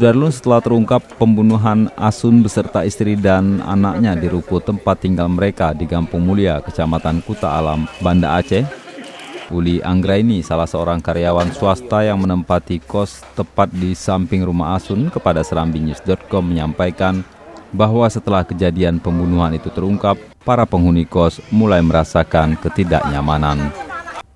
Sudarlun, setelah terungkap pembunuhan Asun beserta istri dan anaknya di ruko tempat tinggal mereka di Kampung Mulia, Kecamatan Kuta Alam, Banda Aceh, Uli Anggraini, salah seorang karyawan swasta yang menempati kos tepat di samping rumah Asun, kepada serambinews.com menyampaikan bahwa setelah kejadian pembunuhan itu terungkap, para penghuni kos mulai merasakan ketidaknyamanan.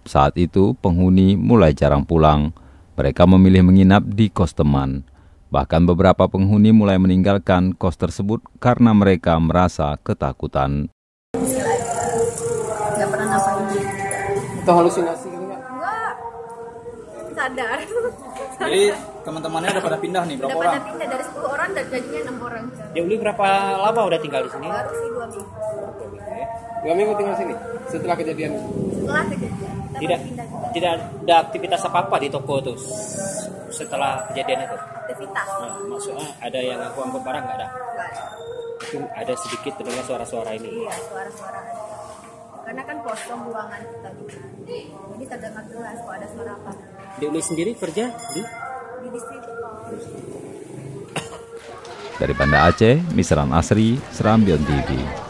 Saat itu, penghuni mulai jarang pulang. Mereka memilih menginap di kos teman. Bahkan beberapa penghuni mulai meninggalkan kos tersebut karena mereka merasa ketakutan. Nggak pernah ngapain. Itu halusinasi gitu nggak? Enggak. Sadar. Jadi teman-temannya udah pada pindah nih, berapa Udah orang? pada pindah dari 10 orang dan jadinya 6 orang. Ya Uli berapa lama udah tinggal di sini? Baru sih 2 minggu. 2 minggu tinggal sini setelah kejadian. Setelah kejadian kita pindah juga. Tidak ada aktivitas apa-apa di toko tuh setelah kejadian itu? Aktivitas. Nah, maksudnya ada yang angkut barang nggak ada? Enggak ada. Mungkin ada sedikit terdengar suara-suara ini. Iya, suara-suara ada. Karena kan kosong ruangan kita juga. Jadi terdengar jelas kalau ada suara apa. Di Uli sendiri kerja di? Di distributor. Dari Banda Aceh, Misran Asri, Serambion TV.